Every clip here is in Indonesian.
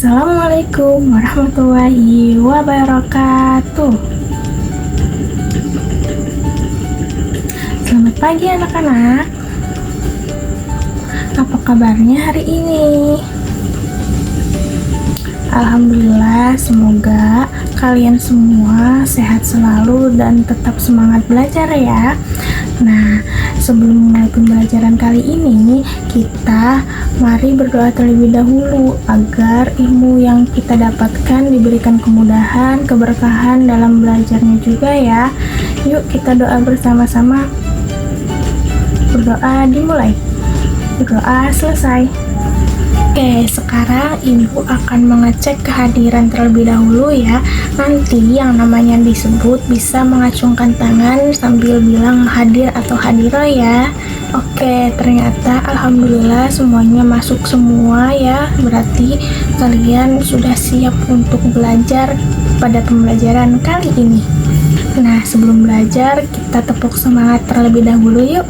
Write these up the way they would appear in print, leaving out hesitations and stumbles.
Assalamualaikum warahmatullahi wabarakatuh. Selamat pagi anak-anak. Apa kabarnya hari ini? Alhamdulillah, semoga kalian semua sehat selalu dan tetap semangat belajar ya. Nah, sebelum mulai pembelajaran kali ini, kita mari berdoa terlebih dahulu agar ilmu yang kita dapatkan diberikan kemudahan, keberkahan dalam belajarnya juga ya. Yuk kita doa bersama-sama. Berdoa dimulai. Berdoa selesai. Oke, sekarang ibu akan mengecek kehadiran terlebih dahulu ya. Nanti yang namanya disebut bisa mengacungkan tangan sambil bilang hadir atau hadiro ya. Oke, ternyata alhamdulillah semuanya masuk semua ya. Berarti kalian sudah siap untuk belajar pada pembelajaran kali ini. Nah, sebelum belajar kita tepuk semangat terlebih dahulu yuk.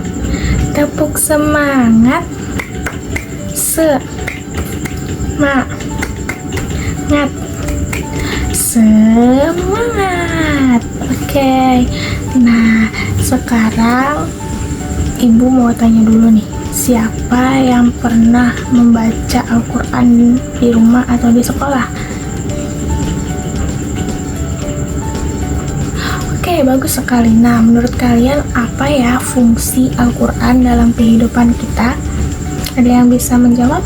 Tepuk semangat. Semangat. Oke. Nah, sekarang ibu mau tanya dulu nih, siapa yang pernah membaca Al-Quran di rumah atau di sekolah? Oke, bagus sekali. Nah, menurut kalian apa ya fungsi Al-Quran dalam kehidupan kita? Ada yang bisa menjawab?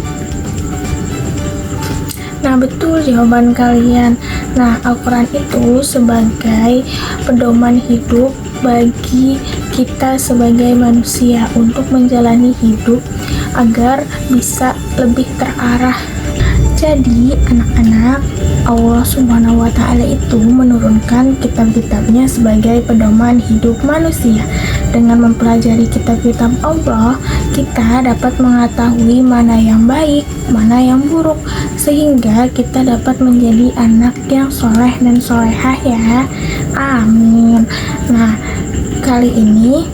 Nah, betul jawaban kalian. Nah, Al-Quran itu sebagai pedoman hidup bagi kita sebagai manusia untuk menjalani hidup agar bisa lebih terarah. Jadi, anak-anak, Allah Subhanahu wa Ta'ala itu menurunkan kitab-kitabnya sebagai pedoman hidup manusia. Dengan mempelajari kitab-kitab Allah, kita dapat mengetahui mana yang baik, mana yang buruk, sehingga kita dapat menjadi anak yang soleh dan solehah ya. Amin. Nah, kali ini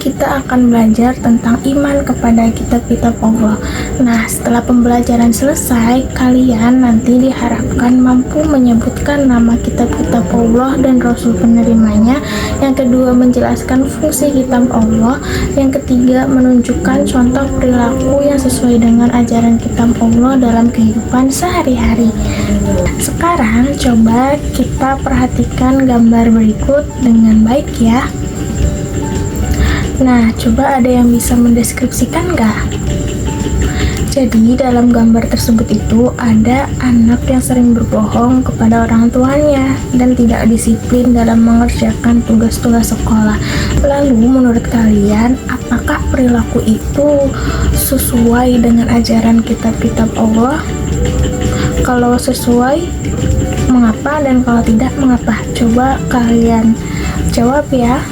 kita akan belajar tentang iman kepada kitab-kitab Allah. Nah, setelah pembelajaran selesai, kalian nanti diharapkan mampu menyebutkan nama kitab-kitab Allah dan Rasul penerimanya. Yang kedua, menjelaskan fungsi kitab Allah. Yang ketiga, menunjukkan contoh perilaku yang sesuai dengan ajaran kitab Allah dalam kehidupan sehari-hari. Sekarang, coba kita perhatikan gambar berikut dengan baik ya. Nah, coba ada yang bisa mendeskripsikan nggak? Jadi, dalam gambar tersebut itu ada anak yang sering berbohong kepada orang tuanya dan tidak disiplin dalam mengerjakan tugas-tugas sekolah. Lalu, menurut kalian, apakah perilaku itu sesuai dengan ajaran kitab-kitab Allah? Kalau sesuai, mengapa? Dan kalau tidak, mengapa? Coba kalian jawab ya.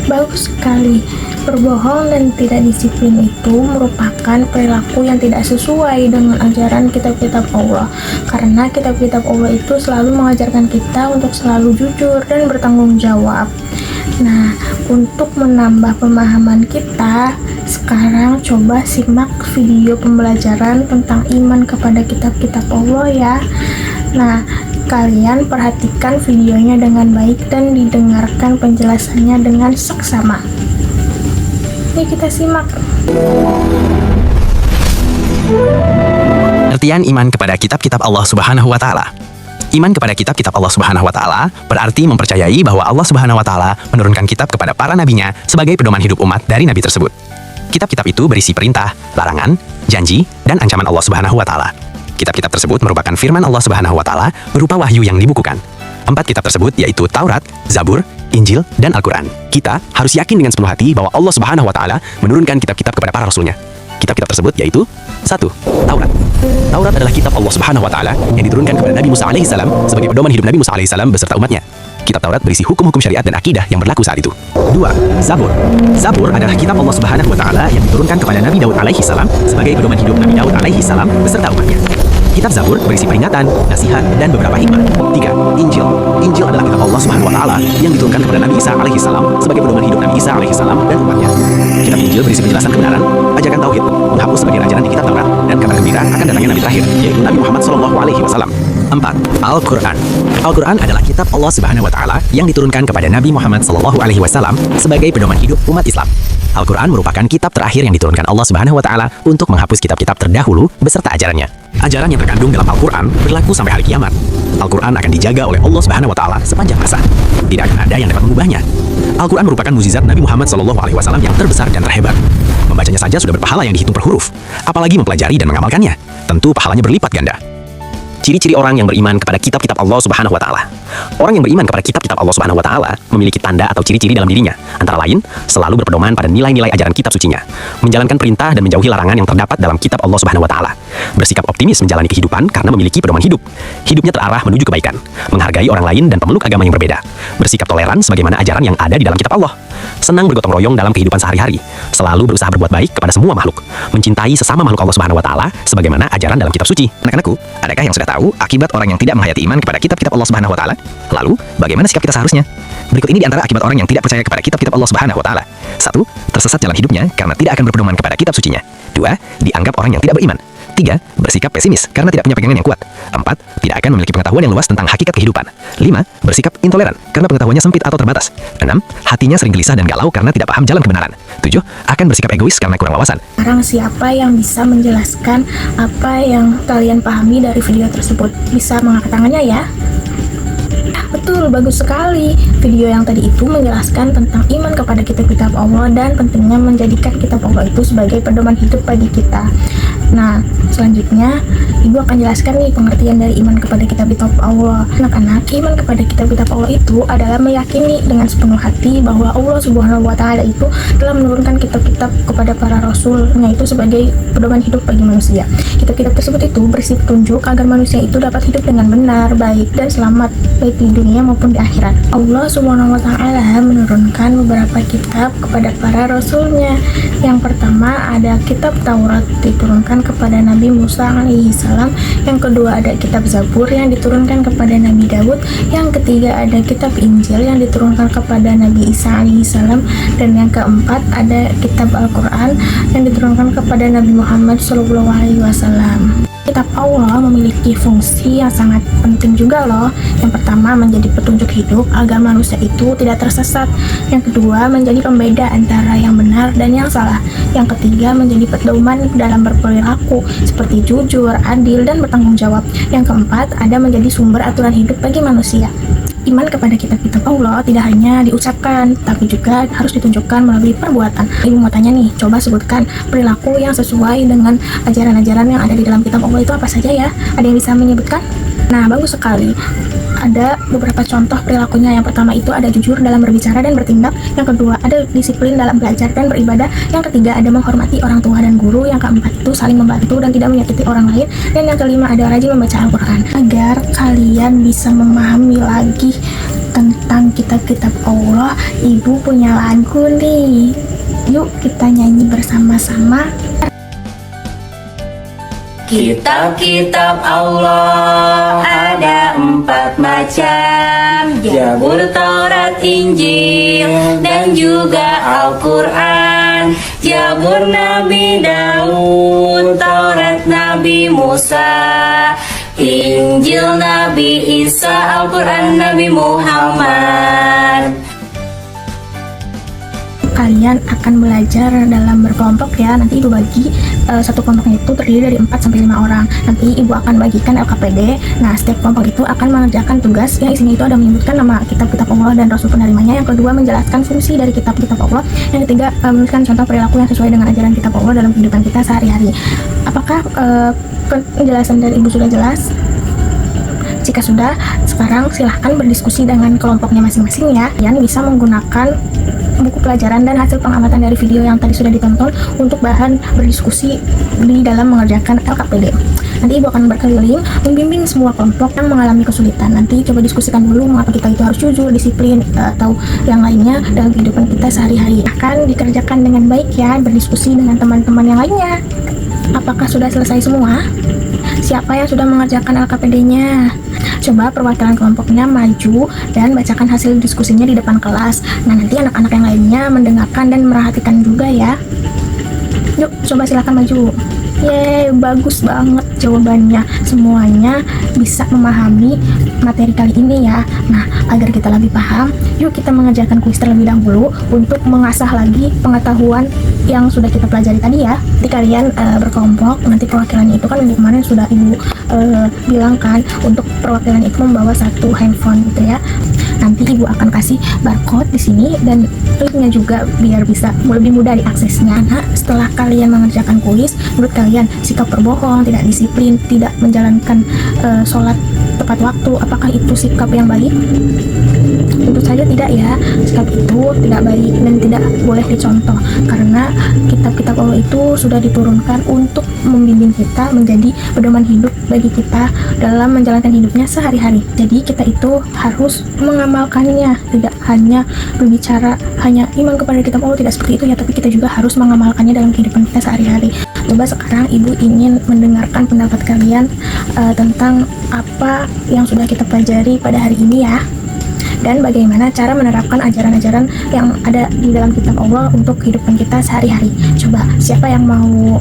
Bagus sekali. Berbohong dan tidak disiplin itu merupakan perilaku yang tidak sesuai dengan ajaran kitab-kitab Allah. Karena kitab-kitab Allah itu selalu mengajarkan kita untuk selalu jujur dan bertanggung jawab. Nah, untuk menambah pemahaman kita, sekarang coba simak video pembelajaran tentang iman kepada kitab-kitab Allah ya. Nah, kalian perhatikan videonya dengan baik dan didengarkan penjelasannya dengan seksama. Yuk kita simak. Artian iman kepada kitab-kitab Allah Subhanahu wa Ta'ala. Iman kepada kitab-kitab Allah Subhanahu wa Ta'ala berarti mempercayai bahwa Allah Subhanahu wa Ta'ala menurunkan kitab kepada para nabinya sebagai pedoman hidup umat dari nabi tersebut. Kitab-kitab itu berisi perintah, larangan, janji, dan ancaman Allah Subhanahu wa Ta'ala. Kitab-kitab tersebut merupakan firman Allah Subhanahu wa Ta'ala berupa wahyu yang dibukukan. 4 kitab tersebut yaitu Taurat, Zabur, Injil, dan Al-Quran. Kita harus yakin dengan sepenuh hati bahwa Allah Subhanahu wa Ta'ala menurunkan kitab-kitab kepada para rasulnya. Kitab-kitab tersebut yaitu 1. Taurat. Taurat adalah kitab Allah Subhanahu wa Ta'ala yang diturunkan kepada Nabi Musa alaihissalam sebagai pedoman hidup Nabi Musa alaihissalam beserta umatnya. Kitab Taurat berisi hukum-hukum syariat dan akidah yang berlaku saat itu. 2. Zabur. Zabur adalah kitab Allah Subhanahu wa Ta'ala yang diturunkan kepada Nabi Daud alaihissalam sebagai pedoman hidup Nabi Daud alaihissalam beserta umatnya. Kitab Zabur berisi peringatan, nasihat, dan beberapa hikmah. 3. Injil. Injil adalah kitab Allah Subhanahu wa taala yang diturunkan kepada Nabi Isa alaihissalam sebagai pedoman hidup Nabi Isa alaihissalam dan umatnya. Kitab Injil berisi penjelasan kebenaran, ajakan tauhid, menghapus sebagian ajaran di kitab Taurat, dan kabar gembira akan datangnya nabi terakhir, yaitu Nabi Muhammad SAW. 4. Al-Quran. Al-Quran adalah kitab Allah Subhanahu wa taala yang diturunkan kepada Nabi Muhammad SAW sebagai pedoman hidup umat Islam. Al-Quran merupakan kitab terakhir yang diturunkan Allah Subhanahu wa taala untuk menghapus kitab-kitab terdahulu beserta ajarannya. Ajaran yang terkandung dalam Al-Quran berlaku sampai hari kiamat. Al-Quran akan dijaga oleh Allah Subhanahu wa taala sepanjang masa. Tidak akan ada yang dapat mengubahnya. Al-Quran merupakan mukjizat Nabi Muhammad SAW yang terbesar dan terhebat. Membacanya saja sudah berpahala yang dihitung per huruf. Apalagi mempelajari dan mengamalkannya. Tentu pahalanya berlipat ganda. Ciri-ciri orang yang beriman kepada kitab-kitab Allah Subhanahu wa taala. Orang yang beriman kepada kitab-kitab Allah Subhanahu wa taala memiliki tanda atau ciri-ciri dalam dirinya, antara lain selalu berpedoman pada nilai-nilai ajaran kitab sucinya, menjalankan perintah dan menjauhi larangan yang terdapat dalam kitab Allah Subhanahu wa taala, bersikap optimis menjalani kehidupan karena memiliki pedoman hidup, hidupnya terarah menuju kebaikan, menghargai orang lain dan pemeluk agama yang berbeda, bersikap toleran sebagaimana ajaran yang ada di dalam kitab Allah, senang bergotong royong dalam kehidupan sehari-hari, selalu berusaha berbuat baik kepada semua makhluk, mencintai sesama makhluk Allah Subhanahu wa taala sebagaimana ajaran dalam kitab suci. Anak-anakku, adakah yang sudah tahu akibat orang yang tidak menghayati iman kepada kitab-kitab Allah Subhanahu wa taala? Lalu, bagaimana sikap kita seharusnya? Berikut ini di antara akibat orang yang tidak percaya kepada kitab-kitab Allah Subhanahu wa taala. 1. Tersesat jalan hidupnya karena tidak akan berpedoman kepada kitab sucinya. 2. Dianggap orang yang tidak beriman. 3. Bersikap pesimis karena tidak punya pegangan yang kuat. 4. Tidak akan memiliki pengetahuan yang luas tentang hakikat kehidupan. 5. Bersikap intoleran karena pengetahuannya sempit atau terbatas. 6. Hatinya sering gelisah dan galau karena tidak paham jalan kebenaran. 7. Akan bersikap egois karena kurang wawasan. Sekarang siapa yang bisa menjelaskan apa yang kalian pahami dari video tersebut? Bisa mengangkat tangannya ya. Betul, bagus sekali. Video yang tadi itu menjelaskan tentang iman kepada kitab-kitab Allah dan pentingnya menjadikan kitab Allah itu sebagai pedoman hidup bagi kita. Nah, selanjutnya Ibu akan jelaskan nih pengertian dari iman kepada kitab-kitab Allah. Anak-anak, iman kepada kitab-kitab Allah itu adalah meyakini dengan sepenuh hati bahwa Allah Subhanahu wa taala itu telah menurunkan kitab-kitab kepada para rasulnya itu sebagai pedoman hidup bagi manusia. Kitab-kitab tersebut itu berisi petunjuk agar manusia itu dapat hidup dengan benar, baik dan selamat baik di dunia maupun di akhirat. Allah Subhanahu wa taala menurunkan beberapa kitab kepada para rasulnya. Yang pertama ada kitab Taurat diturunkan kepada Nabi Musa alaihissalam. Yang kedua ada kitab Zabur yang diturunkan kepada Nabi Daud. Yang ketiga ada kitab Injil yang diturunkan kepada Nabi Isa alaihissalam. Dan yang keempat ada kitab Al-Quran yang diturunkan kepada Nabi Muhammad SAW. Kitab Allah memiliki fungsi yang sangat penting juga loh. Yang pertama menjadi petunjuk hidup agar manusia itu tidak tersesat. Yang kedua menjadi pembeda antara yang benar dan yang salah. Yang ketiga menjadi pedoman dalam berperilaku seperti jujur, adil, dan bertanggung jawab. Yang keempat ada menjadi sumber aturan hidup bagi manusia. Iman kepada kitab-kitab Allah tidak hanya diucapkan, tapi juga harus ditunjukkan melalui perbuatan. Ibu mau tanya nih, coba sebutkan perilaku yang sesuai dengan ajaran-ajaran yang ada di dalam kitab Allah itu apa saja ya? Ada yang bisa menyebutkan? Nah, bagus sekali. Ada beberapa contoh perilakunya. Yang pertama itu ada jujur dalam berbicara dan bertindak. Yang kedua ada disiplin dalam belajar dan beribadah. Yang ketiga ada menghormati orang tua dan guru. Yang keempat itu saling membantu dan tidak menyakiti orang lain. Dan yang kelima ada rajin membaca Al-Quran. Agar kalian bisa memahami lagi tentang kitab-kitab Allah, Ibu punya lagu nih. Yuk kita nyanyi bersama-sama. Kitab-kitab Allah ada 4 macam, Zabur, Taurat, Injil, dan juga Al-Quran. Zabur Nabi Daud, Taurat Nabi Musa, Injil Nabi Isa, Al-Quran Nabi Muhammad. Kalian akan belajar dalam berkelompok ya. Nanti Ibu bagi satu kelompoknya itu terdiri dari 4-5 orang. Nanti Ibu akan bagikan LKPD. Nah, setiap kelompok itu akan mengerjakan tugas yang isinya itu ada menyebutkan nama kitab-kitab Allah dan Rasul penerimanya. Yang kedua menjelaskan fungsi dari kitab-kitab Allah. Yang ketiga menuliskan contoh perilaku yang sesuai dengan ajaran kitab Allah dalam kehidupan kita sehari-hari. Apakah penjelasan dari Ibu sudah jelas? Jika sudah, sekarang silahkan berdiskusi dengan kelompoknya masing-masing ya. Kalian bisa menggunakan buku pelajaran dan hasil pengamatan dari video yang tadi sudah ditonton untuk bahan berdiskusi di dalam mengerjakan LKPD. Nanti Ibu akan berkeliling membimbing semua kelompok yang mengalami kesulitan. Nanti coba diskusikan dulu mengapa kita itu harus jujur, disiplin, atau yang lainnya dalam kehidupan kita sehari-hari. Akan dikerjakan dengan baik ya, berdiskusi dengan teman-teman yang lainnya. Apakah sudah selesai semua? Siapa yang sudah mengerjakan LKPD-nya? Coba perwakilan kelompoknya maju dan bacakan hasil diskusinya di depan kelas. Nah, nanti anak-anak yang lainnya mendengarkan dan merhatikan juga ya. Yuk, coba silakan maju. Yeay, bagus banget jawabannya. Semuanya bisa memahami materi kali ini ya. Nah, agar kita lebih paham, yuk kita mengerjakan kuis terlebih dahulu untuk mengasah lagi pengetahuan yang sudah kita pelajari tadi ya. Nanti kalian berkelompok, nanti perwakilannya itu kan minggu kemarin sudah Ibu bilang kan, untuk perwakilan itu membawa satu handphone gitu ya. Nanti Ibu akan kasih barcode di sini dan linknya juga biar bisa lebih mudah diaksesnya. Nah, setelah kalian mengerjakan kuis, menurut kalian sikap berbohong, tidak disiplin, tidak menjalankan sholat tepat waktu, apakah itu sikap yang baik? Tentu saja tidak ya. Sikap itu tidak baik dan tidak boleh dicontoh, karena kitab-kitab Allah itu sudah diturunkan untuk membimbing kita menjadi pedoman hidup bagi kita dalam menjalankan hidupnya sehari-hari. Jadi kita itu harus mengamalkannya, tidak hanya berbicara hanya iman kepada kitab Allah, tidak seperti itu ya, tapi kita juga harus mengamalkannya dalam kehidupan kita sehari-hari. Coba sekarang Ibu ingin mendengarkan pendapat kalian tentang apa yang sudah kita pelajari pada hari ini ya, dan bagaimana cara menerapkan ajaran-ajaran yang ada di dalam kitab Allah untuk kehidupan kita sehari-hari. Coba siapa yang mau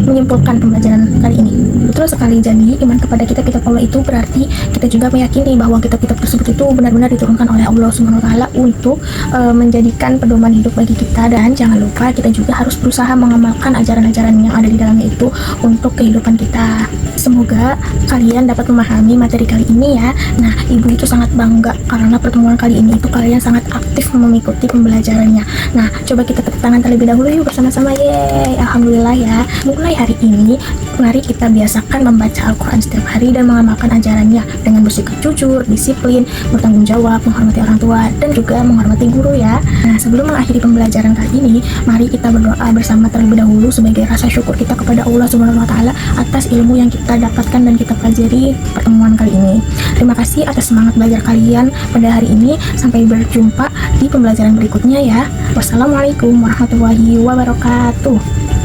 menyimpulkan pembelajaran kali ini? Betul sekali, jadi iman kepada kitab Allah itu berarti kita juga meyakini bahwa kitab-kitab tersebut itu benar-benar diturunkan oleh Allah Subhanahu wa taala untuk menjadikan pedoman hidup bagi kita, dan jangan lupa kita juga harus berusaha mengamalkan ajaran-ajaran yang ada di dalamnya itu untuk kehidupan kita. Semoga kalian dapat memahami materi kali ini ya. Nah, Ibu itu sangat bangga karena pertemuan kali ini itu kalian sangat aktif mengikuti pembelajarannya. Nah, coba kita tepuk tangan terlebih dahulu yuk bersama-sama. Yeay, alhamdulillah ya. Mulai hari ini, mari kita biasakan membaca Al-Quran setiap hari dan mengamalkan ajarannya dengan bersikap jujur, disiplin, bertanggung jawab, menghormati orang tua, dan juga menghormati guru ya. Nah, sebelum mengakhiri pembelajaran kali ini, mari kita berdoa bersama terlebih dahulu sebagai rasa syukur kita kepada Allah Subhanahu wa taala atas ilmu yang kita dapatkan dan kita pelajari pertemuan kali ini. Terima kasih atas semangat belajar kalian pada hari ini. Sampai berjumpa di pembelajaran berikutnya ya. Wassalamualaikum warahmatullahi wabarakatuh.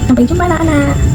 Sampai jumpa anak-anak.